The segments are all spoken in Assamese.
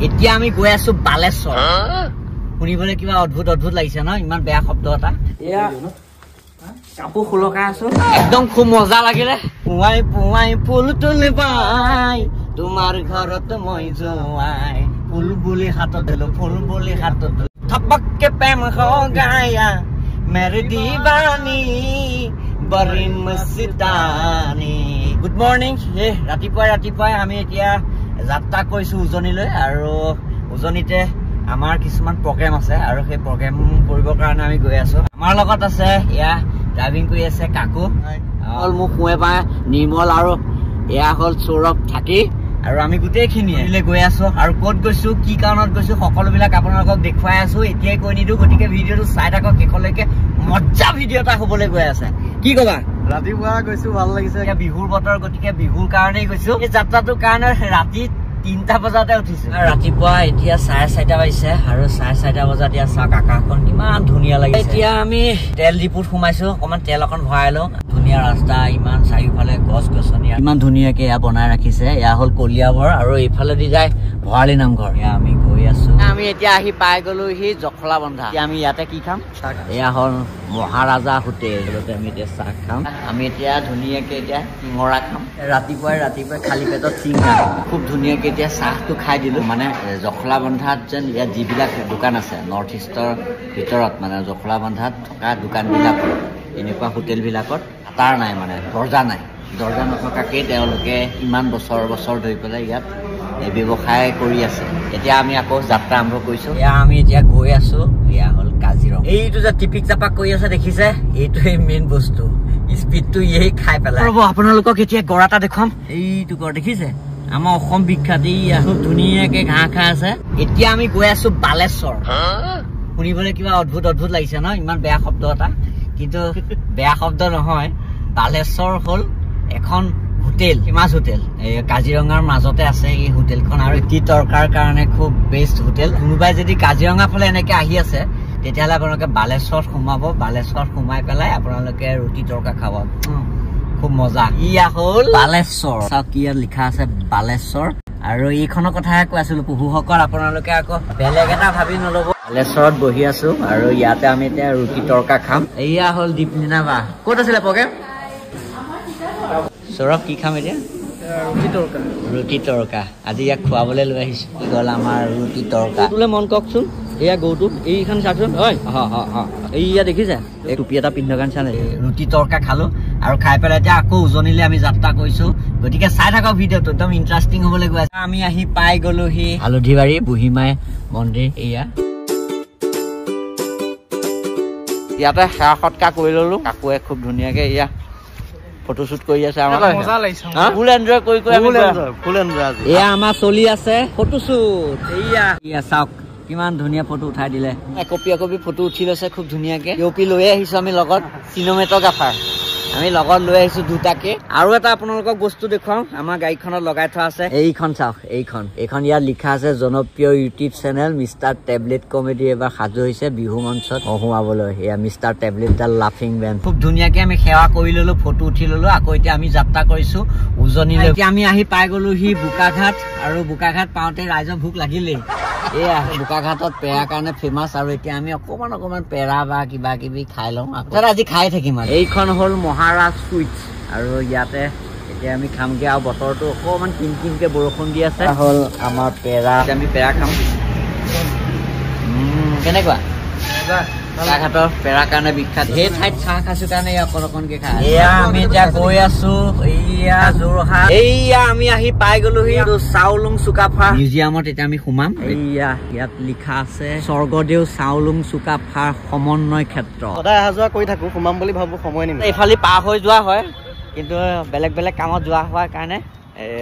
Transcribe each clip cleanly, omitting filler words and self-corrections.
এতিয়া আমি গৈ আছো বালেশ্বৰ শুনিবলে কিবা অদ্ভুত অদ্ভুত লাগিছে ন ইমান বেয়া শব্দ এটা এয়া কাপোৰ খুলকা আছো একদম খুব মজা লাগিলে পুৱাই পুৱাই ফুল তুলি পাই তোমাৰ ঘৰত মই যোৱাই ফুল বুলি হাতত দিলো ফুল বুলি হাতত থপককে প্ৰেম হৈ গায়া মেৰে দিৱানী বৰি মস্তানী গুড মৰ্নিং হে ৰাতিপুৱাই আমি এতিয়া যাত্ৰা কৰিছো উজনিলৈ আৰু উজনিতে আমাৰ কিছুমান প্ৰগ্ৰাম আছে আৰু সেই প্ৰগ্ৰাম কৰিবৰ কাৰণে আমি গৈ আছো আমাৰ লগত আছে এয়া ড্ৰাইভিং কৰি আছে কাকু হল মোক কুৱে পা নিৰ্মল আৰু এয়া হল সৌৰভ থাকি আৰু আমি গোটেইখিনিয়ে গৈ আছো আৰু ক'ত গৈছো কি কাৰণত গৈছো সকলোবিলাক আপোনালোকক দেখুৱাই আছো এতিয়াই কৈ নিদিওঁ গতিকে ভিডিঅ'টো চাই থাকক শেষলৈকে মজা ভিডিঅ' এটা হ'বলৈ গৈ আছে কি কবা ৰাতিপুৱা গৈছো ভাল লাগিছে বিহুৰ বতৰ গতিকে বিহুৰ কাৰণেই গৈছো এই যাত্ৰাটোৰ কাৰণে ৰাতি 3টা বজাতে উঠিছো ৰাতিপুৱা এতিয়া 4:30 বাজিছে আৰু 4:30 বজাত এতিয়া চাওক আকাশখন কিমান ধুনীয়া লাগিছে এতিয়া আমি তেল ডিপুত সোমাইছো অকমান তেল অকন ভৰাই লওঁ ধুনীয়া ৰাস্তা ইমান চাৰিওফালে গছ গছনি ইমান ধুনীয়াকে এয়া বনাই ৰাখিছে এয়া হল কলিয়াবৰ আৰু এইফালে দি যায় ভৰালি নামঘৰ এয়া আমি গৈ আছো আমি এতিয়া আহি পাই গলো সি জখলা বন্ধা আমি ইয়াতে কি খাম এয়া হল মহাৰাজা হোটেল আমি এতিয়া চাহ খাম আমি এতিয়া ধুনীয়াকে এতিয়া চিঙৰা খাম ৰাতিপুৱাই খালী পেটত চিঙৰা খুব ধুনীয়াকে এতিয়া চাহটো খাই দিলো মানে জখলা বন্ধাত যেন ইয়াত যিবিলাক দোকান আছে নৰ্থ ইষ্টৰ ভিতৰত মানে জখলা বন্ধাত থকা দোকানবিলাকত এনেকুৱা হোটেলবিলাকত তাৰ নাই মানে দৰ্জা নথকাকেই তেওঁলোকে ইমান বছৰ ধৰি পেলাই ইয়াত ব্যৱসায় কৰি আছে এতিয়া আমি আকৌ যাত্ৰা আৰম্ভ কৰিছো এয়া আমি এতিয়া গৈ আছো এয়া হল কাজিৰঙা এইটো যে টিপিক চাপাক কৰি আছে দেখিছে এইটোৱে মেইন বস্তু স্পীডটো এই খাই পেলাই ৰ'ব আপোনালোকক এতিয়া গড় এটা দেখুৱাম এইটো গড় দেখিছে আমাৰ অসম বিখ্যাত এইয়া খুব ধুনীয়াকে ঘাঁহ খাই আছে এতিয়া আমি গৈ আছো বালেশ্বৰ শুনিবলে কিবা অদ্ভুত লাগিছে ন ইমান বেয়া শব্দ এটা কিন্তু বেয়া শব্দ নহয় বালেশ্বৰ হল এখন হোটেল ফেমাস হোটেল কাজিৰঙাৰ মাজতে আছে এই হোটেলখন আৰু ৰুটি তৰকাৰ কাৰণে খুব বেষ্ট হোটেল কোনোবাই যদি কাজিৰঙা ফালে এনেকে আহি আছে তেতিয়াহ'লে আপোনালোকে বালেশ্বৰত সোমাব বালেশ্বৰত সোমাই পেলাই আপোনালোকে ৰুটি তৰকা খাব খুব মজা ইয়া হল বালেশ্বৰ চাওক ইয়াত লিখা আছে বালেশ্বৰ আৰু এইখনৰ কথাহে কৈ আছিলো পহুসকল আপোনালোকে আকৌ বেলেগ এটা ভাবি নলব বালেশ্বৰত বহি আছো আৰু ইয়াতে আমি এতিয়া ৰুটি তৰকা খাম এয়া হল দীপলিনা বা ক'ত আছিলে প্ৰগ্ৰেম সৌৰভ কি খাম এতিয়া ৰুটি তৰকা আজি ইয়াক খুৱাবলৈ লৈ আহিছো কি গ'ল আমাৰ ৰুটি তৰকা তোলে মন কওকচোন এয়া গৌটো এইখন চাচোন এইয়া দেখিছা এই টুপি এটা পিন্ধা কাৰণে চালে ৰুটি তৰকা খালো আৰু খাই পেলাই এতিয়া আকৌ উজনিলে আমি যাত্ৰা কৰিছো গতিকে চাই থাকক ভিডিঅ'টো একদম ইণ্টাৰেষ্টিং হ'বলৈ গৈ আছে আমি আহি পাই গলোহি হালধিবাৰী বুঢ়ীমাই মন্দিৰ এয়া ইয়াতে সেৱা সৎকাৰ কৰি ললো কাকুৱে খুব ধুনীয়াকে এয়া ফটোশুট কৰি আছে আমাৰ মজা লাগিছে ফুল এনজয় কৰি এয়া আমাৰ চলি আছে ফটোশুট এয়া চাওক কিমান ধুনীয়া ফটো উঠাই দিলে একপি ফটো উঠি লৈছে খুব ধুনীয়াকে ইউপি লৈ আহিছো আমি লগত চিনেমেটোগ্ৰাফাৰ আমি লগত লৈ আহিছো দুটাকে আৰু এটা আপোনালোকক বস্তু দেখুৱাম আমাৰ গাড়ীখনত লগাই থোৱা আছে এইখন চাওক এইখন ইয়াত লিখা আছে জনপ্ৰিয় YouTube channel mister tablet comedy এবাৰ সাজু হৈছে বিহু মঞ্চত সোমাবলৈ এয়া মিষ্টাৰ টেবলেট দা লাফিং বেণ্ড খুব ধুনীয়াকে আমি সেৱা কৰি ললো ফটো উঠি ললো আকৌ এতিয়া আমি যাত্ৰা কৰিছো উজনিলৈ এতিয়া আমি আহি পাই গলোহি বোকাঘাট আৰু বোকাঘাট পাওঁতে ৰাইজৰ ভোক লাগিলেই এয়া বোকাঘাটত পেৰাৰ কাৰণে ফেমাছ আৰু এতিয়া আমি অকমান পেৰা বা কিবা কিবি খাই লওঁ আজি খাই থাকিম আৰু এইখন হল মহাৰাজ সুইটছ আৰু ইয়াতে এতিয়া আমি খামগে আৰু বতৰটো অকমান কিনকিনকে বৰষুণ দি আছে হল আমাৰ পেৰা আমি পেৰা খাম কেনেকুৱা বোকাঘাটৰ পেৰাৰ কাৰণে বিখ্যাত সেই ঠাইত চাহ খাইছো কাৰণে অকণকে খাই এয়া আমি এতিয়া গৈ আছো এয়া যোৰহাট এয়া আমি আহি পাই গলোহি চাউলুং চুকাফা মিউজিয়ামত এতিয়া আমি সোমাম এয়া ইয়াত লিখা আছে স্বৰ্গদেউ চাউলুং চুকাফাৰ সমন্বয় ক্ষেত্ৰ সদায় অহা যোৱা কৰি থাকো সোমাম বুলি ভাবো সময় নিমিলে এইফালে পাৰ হৈ যোৱা হয় কিন্তু বেলেগ কামত যোৱা হোৱাৰ কাৰণে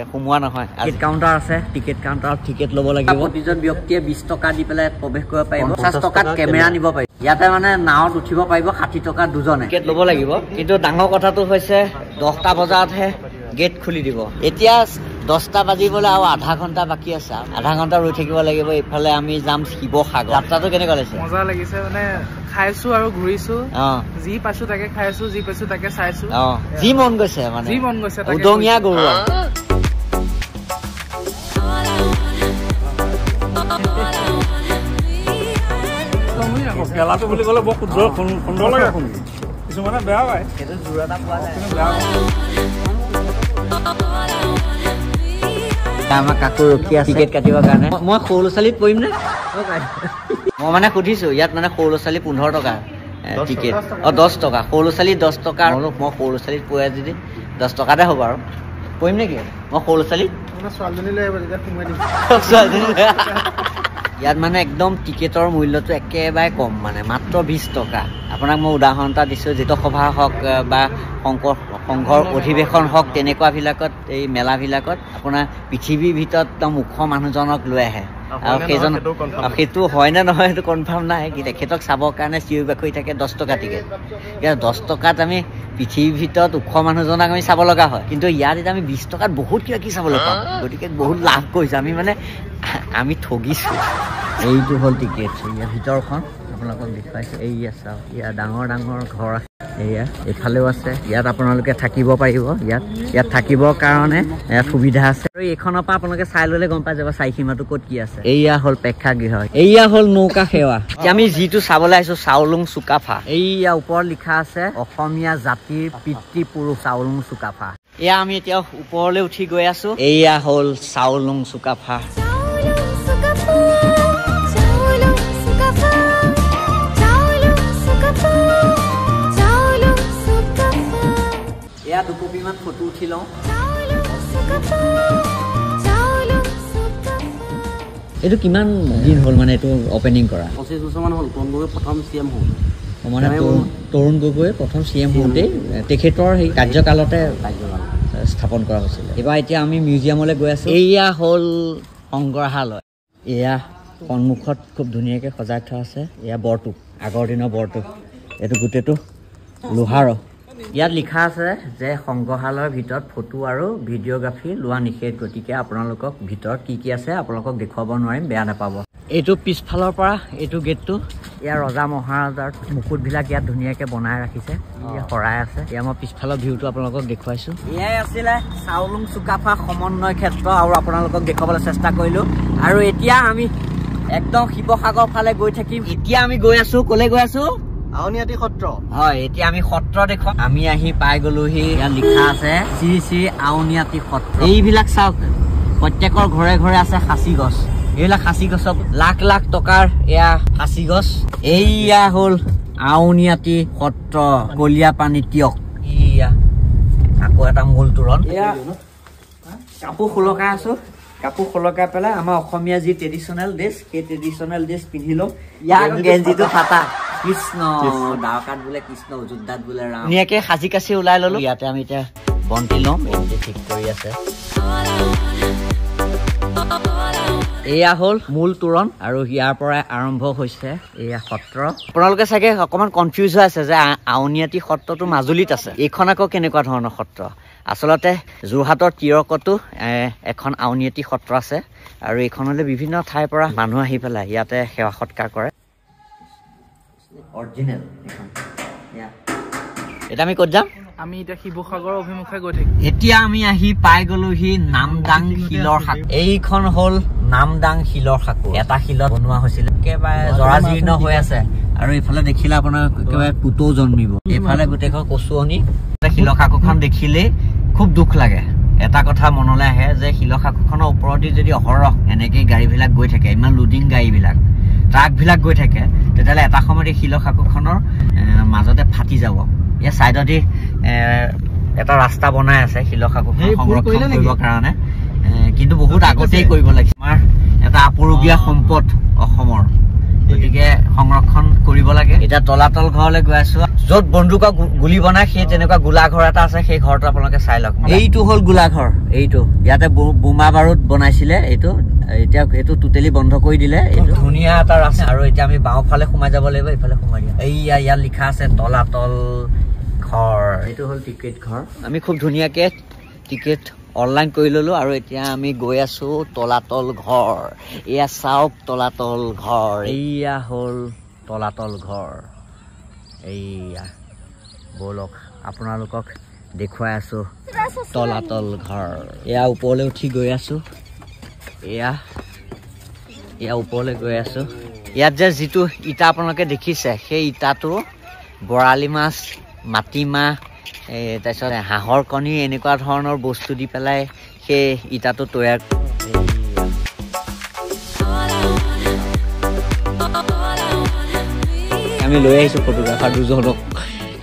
সোমোৱা নহয় টিকেট কাউণ্টাৰ আছে টিকেট কাউণ্টাৰত টিকেট ল'ব লাগিব প্ৰতিজন ব্যক্তিয়ে 20 টকা দি পেলাই প্ৰৱেশ কৰিব পাৰিব 50 টকাত কেমেৰা নিব পাৰিব ইয়াতে মানে নাৱত উঠিব পাৰিব 60 টকা দুজনে টিকেট ল'ব লাগিব কিন্তু ডাঙৰ কথাটো হৈছে 10টা বজাতহে গেট খুলি দিব এতিয়া 10টা বাজিবলৈ আৰু আধা ঘণ্টা বাকী আছে আধা ঘণ্টা ৰৈ থাকিব লাগিব এইফালে আমি যাম শিৱসাগৰ যাত্ৰাটো কেনেকুৱা লাগিছে মজা লাগিছে মানে খাইছো আৰু ঘূৰিছো যি পাইছো তাকে খাইছো যি পাইছো তাকে চাইছো যি মন গৈছে উদঙীয়া গৰু মেলাটো বুলি ক'লে বৰ সুন্দৰ লাগে শুনি কিছুমানে বেয়া পায় সেইটো জোৰ এটা পোৱা যায় আমাৰ কাকু ৰখি আছে টিকেট কাটিবৰ কাৰণে মই সৰু ল'ৰা ছোৱালীত পৰিম নে মই মানে সুধিছো ইয়াত মানে সৰু ল'ৰা ছোৱালী 15 টকা টিকেট 10 টকা সৰু ল'ৰা ছোৱালী 10 টকা মই সৰু ল'ৰা ছোৱালীত পৰে যদি 10 টকাতে হ'ব আৰু পৰিম নেকি মই সৰু ল'ৰা ছোৱালী ছোৱালীজনী লৈ আহিব তেতিয়া সোমাই দিম ইয়াত মানে একদম টিকেটৰ মূল্যটো একেবাৰে কম মানে মাত্ৰ 20 টকা আপোনাক মই উদাহৰণ এটা দিছোঁ যিটো সভা হওক বা সংঘৰ অধিৱেশন হওক তেনেকুৱাবিলাকত এই মেলাবিলাকত আপোনাৰ পৃথিৱীৰ ভিতৰত একদম মুখ্য মানুহজনক লৈ আহে আৰু সেইজন সেইটো হয় নে নহয় সেইটো কনফাৰ্ম নাই কি তেখেতক চাবৰ কাৰণে চিঞৰি বাখৰি থাকে 10 টকা টিকেট ইয়াত 10 টকাত আমি পৃথিৱীৰ ভিতৰত মুখ্য মানুহজনক আমি চাব লগা হয় কিন্তু ইয়াত এতিয়া আমি 20 টকাত বহুত কিবা কি চাবলৈ পাওঁ গতিকে বহুত লাভ কৰিছোঁ আমি ঠগিছোঁ এইটো হ'ল টিকেট ইয়াৰ ভিতৰখন আপোনালোকক দেখুৱাইছোঁ এইয়া চাওক ইয়াত ডাঙৰ ডাঙৰ ঘৰ আছে এয়া এইফালেও আছে ইয়াত আপোনালোকে থাকিব পাৰিব ইয়াত থাকিবৰ কাৰণে ইয়াত সুবিধা আছে আৰু এইখনৰ পৰা আপোনালোকে চাই ল'লে গম পাই যাব চাৰিসীমাটো ক'ত কি আছে এয়া হ'ল প্ৰেক্ষাগৃহ এয়া হ'ল নৌকা সেৱা আমি যিটো চাবলৈ আহিছোঁ চাউলুং চুকাফা এইয়া ওপৰত লিখা আছে অসমীয়া জাতিৰ পিতৃপুৰুষ চাউলুং চুকাফা এয়া আমি এতিয়া ওপৰলৈ উঠি গৈ আছো এয়া হ'ল চাউলুং চুকাফা ইয়াত দুকপিমান ফটো উঠি লওঁ এইটো কিমান দিন হ'ল মানে এইটো অপেনিং কৰা 25 বছৰমান হ'ল তৰুণ গগৈ প্ৰথম CM হ'ল মানে তৰুণ গগৈ প্ৰথম CM হওঁতেই তেখেতৰ সেই কাৰ্যকালতে স্থাপন কৰা হৈছিলে এইবাৰ এতিয়া আমি মিউজিয়ামলৈ গৈ আছোঁ এয়া হ'ল সংগ্ৰহালয় এয়া সন্মুখত খুব ধুনীয়াকৈ সজাই থোৱা আছে এয়া বৰটোপ আগৰ দিনৰ বৰটোপ এইটো গোটেইটো লোহাৰ ইয়াত লিখা আছে যে সংগ্ৰহালয়ৰ ভিতৰত ফটো আৰু ভিডিঅ'গ্ৰাফী লোৱা নিষেধ গতিকে আপোনালোকক ভিতৰত কি আছে আপোনালোকক দেখুৱাব নোৱাৰিম বেয়া নাপাব এইটো পিছফালৰ পৰা এইটো গেটটো ইয়াৰ ৰজা মহাৰজাৰ মুকুটবিলাক ইয়াত ধুনীয়াকৈ বনাই ৰাখিছে ইয়াত শৰাই আছে ইয়াৰ মই পিছফালৰ ভিউটো আপোনালোকক দেখুৱাইছোঁ এয়াই আছিলে চাউলুং চুকাফা সমন্বয় ক্ষেত্ৰ আৰু আপোনালোকক দেখুৱাবলৈ চেষ্টা কৰিলোঁ আৰু এতিয়া আমি একদম শিৱসাগৰ ফালে গৈ থাকিম এতিয়া আমি গৈ আছোঁ ক'লৈ গৈ আছোঁ আউনীআটী সত্ৰ হয় এতিয়া আমি সত্ৰ দেখুৱাম আমি আহি পাই গলোহি ইয়াত লিখা আছে শ্ৰী শ্ৰী আউনীআটী সত্ৰ এইবিলাক চাওক প্ৰত্যেকৰ ঘৰে ঘৰে আছে সাঁচি গছ এইবিলাক সাঁচি গছক লাখ লাখ টকাৰ এয়া সাঁচি গছ এইয়া হ'ল আউনীআটী সত্ৰ কলীয়াপানী টিয়ক ইয়া আকৌ এটা মূল তোৰণ এয়া কাপোৰ খোলকাই আছো কাপোৰ খোলকাই পেলাই আমাৰ অসমীয়া যি ট্ৰেডিশ্যনেল ড্ৰেছ সেই ট্ৰেডিশ্যনেল ড্ৰেছ পিন্ধি লওঁ ইয়াৰ গেঞ্জিটো ফাটা কৃষ্ণ দাৱকাত বোলে কৃষ্ণ অযোধ্যাত বোলে ৰাম ধুনীয়াকে সাজি কাচি ওলাই ললো ইয়াতে আমি এতিয়া বন্তি লম এনে ঠিক কৰি আছে এয়া হ'ল মূল তোৰণ আৰু ইয়াৰ পৰাই আৰম্ভ হৈছে এয়া সত্ৰ আপোনালোকে চাগে অকণমান কনফিউজ হৈ আছে যে আউনীআটী সত্ৰটো মাজুলীত আছে এইখন আকৌ কেনেকুৱা ধৰণৰ সত্ৰ আচলতে যোৰহাটৰ তিৰকতো এখন আউনীআটী সত্ৰ আছে আৰু এইখনলৈ বিভিন্ন ঠাইৰ পৰা মানুহ আহি পেলাই ইয়াতে সেৱা সৎকাৰ কৰে অৰিজিনেল এতিয়া আমি ক'ত যাম আমি এতিয়া শিৱসাগৰৰ অভিমুখে গৈ থাকিম এতিয়া আমি আহি পাই গলোহি নামদাং শিলৰ শাক এইখন হ'ল নামদাং শিলৰ শাকো এটা শিলত বনোৱা হৈছিলে একেবাৰে জৰাজীৰ্ণ হৈ আছে আৰু এইফালে দেখিলে আপোনাৰ একেবাৰে পুতৌ জন্মিব এইফালে গোটেইখন কচুৱনি শিলৰ শাকুখন দেখিলেই খুব দুখ লাগে এটা কথা মনলৈ আহে যে শিলৰ শাকুখনৰ ওপৰতে যদি অহৰহ এনেকৈ গাড়ীবিলাক গৈ থাকে ইমান লোডিং গাড়ীবিলাক ট্ৰাকবিলাক গৈ থাকে তেতিয়াহ'লে এটা সময়ত এই শিলৰ শাকুখনৰ মাজতে ফাটি যাব ইয়াৰ ছাইডতে এটা ৰাস্তা বনাই আছে শিলৰ শাকুখন সংৰক্ষণ কৰিবৰ কাৰণে কিন্তু বহুত আগতেই কৰিব লাগিছে আমাৰ এটা আপুৰুগীয়া সম্পদ অসমৰ গতিকে সংৰক্ষণ কৰিব লাগে এতিয়া তলাতল ঘৰলৈ গৈ আছো য'ত বন্দুকৰ গুলি বনাই সেই তেনেকুৱা গোলাঘৰ এটা আছে সেই ঘৰটো আপোনালোকে চাই লওক এইটো হ'ল গোলাঘৰ এইটো ইয়াতে বোমা বাৰুদ বনাইছিলে এইটো এতিয়া এইটো টোটেলি বন্ধ কৰি দিলে এইটো ধুনীয়া এটা ৰাস্তা আৰু এতিয়া আমি বাওঁফালে সোমাই যাব লাগিব এইফালে সোমাই দিয়া এইয়া ইয়াত লিখা আছে তলাতল ঘৰ এইটো হ'ল টিকেট ঘৰ আমি খুব ধুনীয়াকৈ টিকেট অনলাইন কৰি ললো আৰু এতিয়া আমি গৈ আছো তলাতল ঘৰ এয়া চাওক তলাতল ঘৰ এইয়া হ'ল তলাতল ঘৰ এইয়া বলক আপোনালোকক দেখুৱাই আছো তলাতল ঘৰ এয়া ওপৰলৈ উঠি গৈ আছো এয়া ওপৰলৈ গৈ আছো ইয়াত যে যিটো ইটা আপোনালোকে দেখিছে সেই ইটাটো বৰালি মাছ মাটিমাহ তাৰপিছত হাঁহৰ কণী এনেকুৱা ধৰণৰ বস্তু দি পেলাই সেই ইটাটো তৈয়াৰ আমি লৈ আহিছোঁ ফটোগ্ৰাফাৰ দুজনক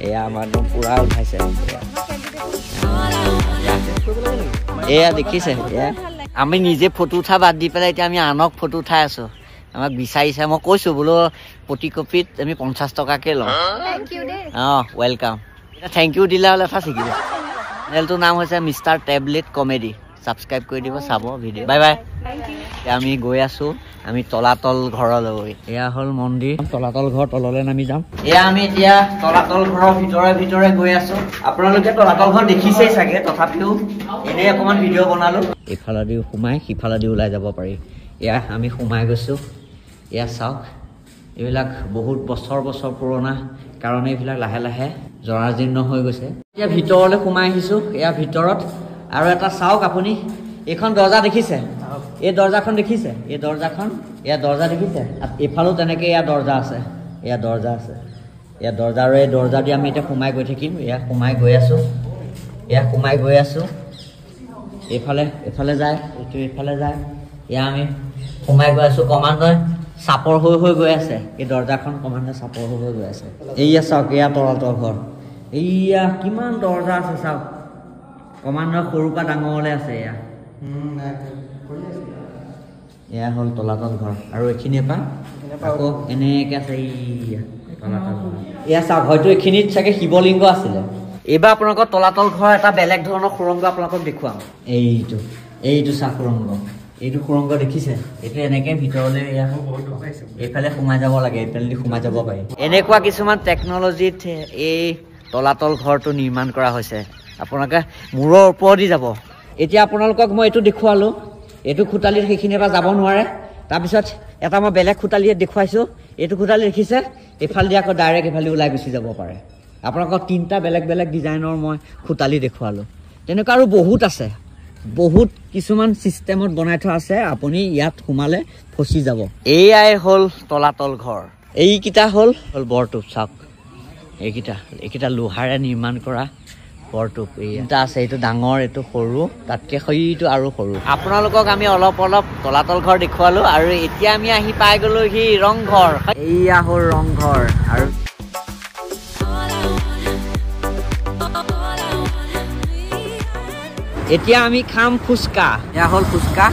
এয়া আমাৰ একদম পুৰা উঠাইছে এয়া দেখিছে আমি নিজে ফটো উঠা বাদ দি পেলাই এতিয়া আমি আনক ফটো উঠাই আছোঁ আমাক বিচাৰিছে মই কৈছোঁ বোলো প্ৰতি কপিত আমি 50 টকাকৈ লওঁ অঁ ৱেলকাম থেংক ইউ দিলে হ'লে এটা শিকিলে চেনেলটোৰ নাম হৈছে মিষ্টাৰ টেবলেট কমেডি ছাবস্ক্ৰাইব কৰি দিব চাব ভিডিঅ' বাই বাই এতিয়া আমি গৈ আছোঁ আমি তলাতল ঘৰলৈ এয়া হ'ল মন্দিৰ তলাতল ঘৰ তললৈ নামি যাম এয়া আমি এতিয়া তলাতল ঘৰৰ ভিতৰে গৈ আছোঁ আপোনালোকে তলাতল ঘৰ দেখিছেই চাগে তথাপিও এনেই অকণমান ভিডিঅ' বনালোঁ এইফালেদিও সোমাই সিফালেদি ওলাই যাব পাৰি এয়া আমি সোমাই গৈছোঁ এয়া চাওক এইবিলাক বহুত বছৰ পুৰণা কাৰণে এইবিলাক লাহে লাহে জৰাজীৰ্ণ হৈ গৈছে এতিয়া ভিতৰলৈ সোমাই আহিছোঁ এয়া ভিতৰত আৰু এটা চাওক আপুনি এইখন দৰ্জা দেখিছে এই দৰ্জাখন দেখিছে এই দৰ্জাখন এয়া দৰ্জা দেখিছে এইফালেও তেনেকৈ এয়া দৰ্জা আছে এয়া দৰ্জা আছে এয়া দৰ্জা আৰু এই দৰ্জা দি আমি এতিয়া সোমাই গৈ থাকিম এয়া সোমাই গৈ আছোঁ এইফালে যায় এইটো এইফালে যায় এয়া আমি সোমাই গৈ আছোঁ ক্ৰমান্বয়ে চাপৰ হৈ গৈ আছে এই দৰ্জাখন ক্ৰমান্বয়ে চাপৰ হৈ গৈ আছে এইয়া চাওক এয়া তলাতল ঘৰ এইয়া কিমান দৰ্জা আছে চাওক ক্ৰমান্বয়ে সৰুৰ পৰা ডাঙৰলৈ আছে এয়া হ'ল তলাতল ঘৰ আৰু এইখিনিৰ পৰা আকৌ এনেকৈ আছে তলাতল ঘৰ এয়া চাওক হয়তো এইখিনিত চাগে শিৱলিংগ আছিলে এইবাৰ আপোনালোকৰ তলাতল ঘৰ এটা বেলেগ ধৰণৰ সুৰংগ আপোনালোকক দেখুৱাম এইটো চাওক সুৰংগ এইটো সুৰংগ দেখিছে এইটো এনেকৈ ভিতৰলৈ এইফালে সোমাই যাব লাগে এইফালেদি সোমাই যাব পাৰি এনেকুৱা কিছুমান টেকন'লজিত এই তলাতল ঘৰটো নিৰ্মাণ কৰা হৈছে আপোনালোকে মূৰৰ ওপৰেদি যাব এতিয়া আপোনালোকক মই এইটো দেখুৱালোঁ এইটো খুটালিত সেইখিনিৰ পৰা যাব নোৱাৰে তাৰপিছত এটা মই বেলেগ খুটালিত দেখুৱাইছোঁ এইটো খুটালি দেখিছে এইফালেদি আকৌ ডাইৰেক্ট এইফালে ওলাই গুচি যাব পাৰে আপোনালোকক 3টা বেলেগ ডিজাইনৰ মই খুটালি দেখুৱালোঁ তেনেকুৱা আৰু বহুত আছে বহুত কিছুমান চিষ্টেমত বনাই থোৱা আছে আপুনি ইয়াত সোমালে ফচি যাব এয়াই হ'ল তলাতল ঘৰ এইকেইটা হ'ল বৰটোপ চাওক এইকেইটা লোহাৰে নিৰ্মাণ কৰা বৰটোপ এইটা আছে এইটো ডাঙৰ এইটো সৰু তাতকৈ সেইটো আৰু সৰু আপোনালোকক আমি অলপ তলাতল ঘৰ দেখুৱালোঁ আৰু এতিয়া আমি আহি পাই গ'লোঁ সি ৰংঘৰ এইয়া হ'ল ৰংঘৰ আৰু এতিয়া আমি খাম ফুচকা এয়া হ'ল ফুচকা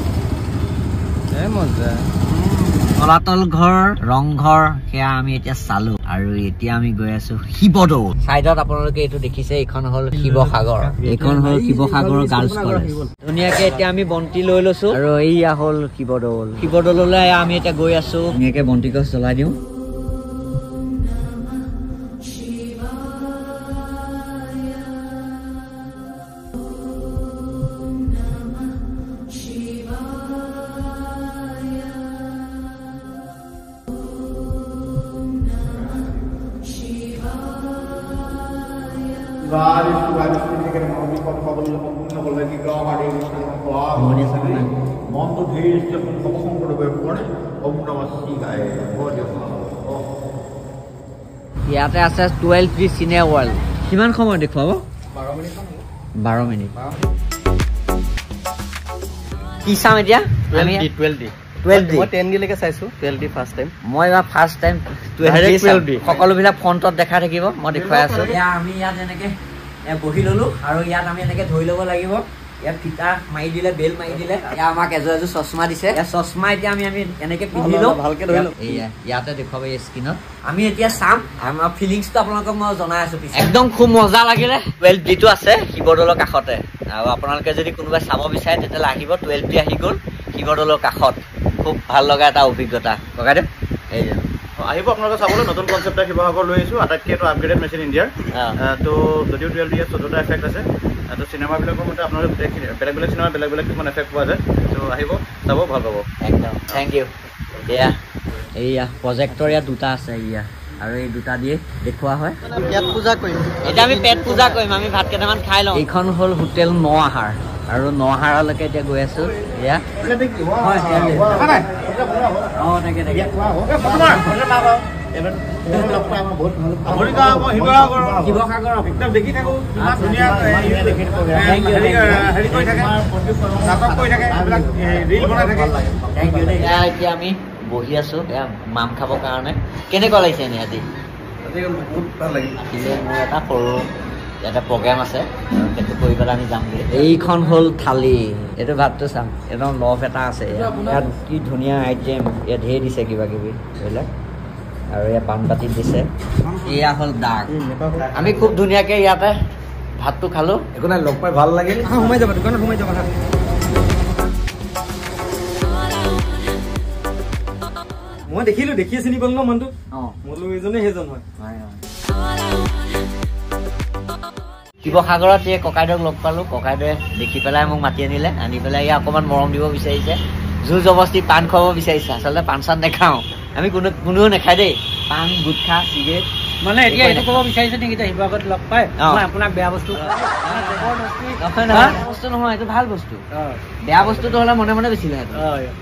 তলাতল ঘৰ ৰংঘৰ সেয়া আমি এতিয়া চালো আৰু এতিয়া আমি গৈ আছো শিৱদৌল চাইডত আপোনালোকে এইটো দেখিছে এইখন হ'ল শিৱসাগৰ এইখন হ'ল শিৱসাগৰ গাৰ্লছ কলেজ ধুনীয়াকে এতিয়া আমি বন্তি লৈ লৈছো আৰু এইয়া হ'ল শিৱদৌললৈ আমি এতিয়া গৈ আছো ধুনীয়াকে বন্তি গছ জ্বলাই দিওঁ ইয়াতে আছে 12D চিনে ৱৰ্ল্ড কিমান সময় দেখুৱাব 12 মিনিট কি চাম এতিয়া 12D মই 10D লৈকে চাইছো 12D ফাৰ্ষ্ট টাইম মই এবাৰ ফাৰ্ষ্ট টাইম 12D সকলোবিলাক ফ্ৰণ্টত দেখা থাকিব মই দেখুৱাই আছো আমি ইয়াত এনেকে বহি ললো আৰু ইয়াত আমি এনেকে ধৰি ল'ব লাগিব ইয়াত ফিটা মাৰি দিলে বেল মাৰি দিলে আমাক এযোৰ চশমা দিছে চশমা এতিয়া আমি এনেকে পিন্ধিলো ভালকে ধৰি লওঁ ইয়াতে দেখুৱাব এই স্ক্ৰীনত আমি এতিয়া চাম আমাৰ ফিলিংছটো আপোনালোকক মই জনাই আছো একদম খুব মজা লাগিলে 12Dটো আছে শিৱদৌলৰ কাষতে আৰু আপোনালোকে যদি কোনোবাই চাব বিচাৰে তেতিয়াহ'লে আহিব 12D আহি গ'ল শিৱদৌলৰ কাষত খুব ভাল লগা এটা অভিজ্ঞতা ককাইদেউ এই আহিব আপোনালোকে চাবলৈ নতুন কনচেপ্ট শিৱসাগৰ লৈ আহিছোঁ আটাইতকৈ এইটো আপগ্ৰেডেড মেচিন ইণ্ডিয়াৰ তো যদিও 12D 14টা এফেক্ট আছে তো চিনেমাবিলাকৰ মতে আপোনালোকে বেলেগ চিনেমা বেলেগ কিছুমান এফেক্ট পোৱা যায় তো আহিব চাব ভাল পাব একদম থেংক ইউ এয়া প্ৰজেক্টৰ ইয়াত 2টা আছে আৰু এই দুটা দিয়ে দেখুওৱা হয় পেট পূজা কৰিম এতিয়া আমি পেট পূজা কৰিম আমি ভাত কেইটামান খাই লওঁ এইখন হ'ল হোটেল ন আহাৰ আৰু ন আহাৰলৈকে এতিয়া গৈ আছো এয়া এতিয়া আমি বহি আছো মাম খাবৰ কাৰণে কেনেকুৱা লাগিছে এনে আজি মোৰ এটা সৰু এটা প্ৰগ্ৰেম আছে সেইটো কৰি পেলাই আমি যামগৈ এইখন হ'ল থালি এইটো ভাতটো চাম একদম লফ এটা আছে ইয়াত কি ধুনীয়া আইটেম ইয়াত ধেৰ দিছে কিবা কিবি এইবিলাক আৰু ইয়াত পাণবাতিত দিছে এয়া হ'ল দাগ আমি খুব ধুনীয়াকে ইয়াতে ভাতটো খালো একো নাই লগ পাই ভাল লাগিল সোমাই যাবা দোকানত সোমাই যাবা মই দেখিলো দেখিয়ে চিনি পালো ন মানুহটো মোলো এইজনে সেইজন হয় শিৱসাগৰত এই ককাইদেউক লগ পালো ককাইদেৱে দেখি পেলাই মোক মাতি আনিলে আনি পেলাই ইয়াক অকণমান মৰম দিব বিচাৰিছে জোৰ জবস্তি পাণ খুৱাব বিচাৰিছে আচলতে পাণ চান নেখাওঁ আমি কোনেও নেখায় দেই পাণ গুটখা চিগাৰেট মানে এতিয়া এইটো ক'ব বিচাৰিছে নেকি এতিয়া শিৱসাগৰত লগ পাই মই আপোনাক বেয়া বস্তু বস্তু নহয় এইটো ভাল বস্তু বেয়া বস্তুটো হ'লে মনে মনে বেচিলে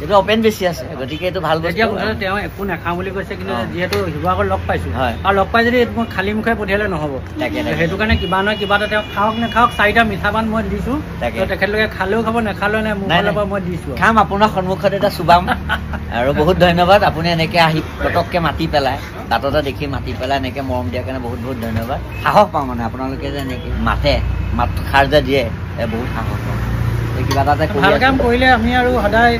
এইটো অপেন বেছি আছে গতিকে এইটো ভাল বস্তু তেওঁ একো নাখাওঁ বুলি কৈছে কিন্তু যিহেতু শিৱসাগৰত লগ পাইছো আৰু লগ পাই যদি মই খালী মুখে পঠিয়ালে নহ'ব সেইটো কাৰণে কিবা নহয় কিবা এটা তেওঁ খাওক নাখাওক 4টা মিঠা পাণ মই দিছো তেখেতলোকে খালেও খাব নেখালেও নাই মোৰ ফালৰ পৰা মই দিছো খাম আপোনাৰ সন্মুখত এটা চুবাম আৰু বহুত ধন্যবাদ আপুনি এনেকে আহি পটককে মাতি পেলাই বাটতে দেখি মাতি পেলাই এনেকে মৰম দিয়াৰ কাৰণে বহুত বহুত ধন্যবাদ সাহস পাওঁ মানে আপোনালোকে যে এনেকে মাত খাৰ যে দিয়ে বহুত সাহস পাওঁ কিবা এটা ভাল কাম কৰিলে আমি আৰু সদায়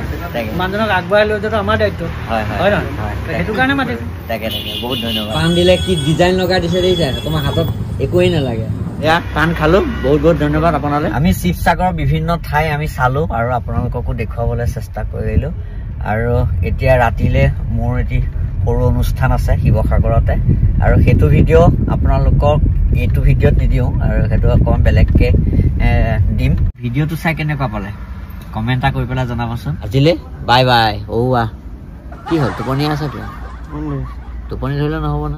মানুহজনক আগবঢ়াই লৈ যোৱাটো আমাৰ দায়িত্ব হয় নহয় সেইটো কাৰণে মাতিছো তাকে বহুত ধন্যবাদ পাণ দিলে কি ডিজাইন লগাই দিছে দেখিছে তোমাৰ হাতত একোৱেই নালাগে এয়া পাণ খালো বহুত বহুত ধন্যবাদ আপোনালৈ আমি শিৱসাগৰৰ বিভিন্ন ঠাই আমি চালো আৰু আপোনালোককো দেখুৱাবলৈ চেষ্টা কৰিলো আৰু এতিয়া ৰাতিলে মোৰ এটি সৰু অনুষ্ঠান আছে শিৱসাগৰতে আৰু সেইটো ভিডিঅ' আপোনালোকক এইটো ভিডিঅ'ত নিদিওঁ আৰু সেইটো অকণমান বেলেগকৈ দিম ভিডিঅ'টো চাই কেনেকুৱা পালে কমেণ্ট এটা কৰি পেলাই জনাবচোন আজিলে বাই বাই কি হ'ল টোপনি আছে টোপনি ধৰিলে নহ'ব না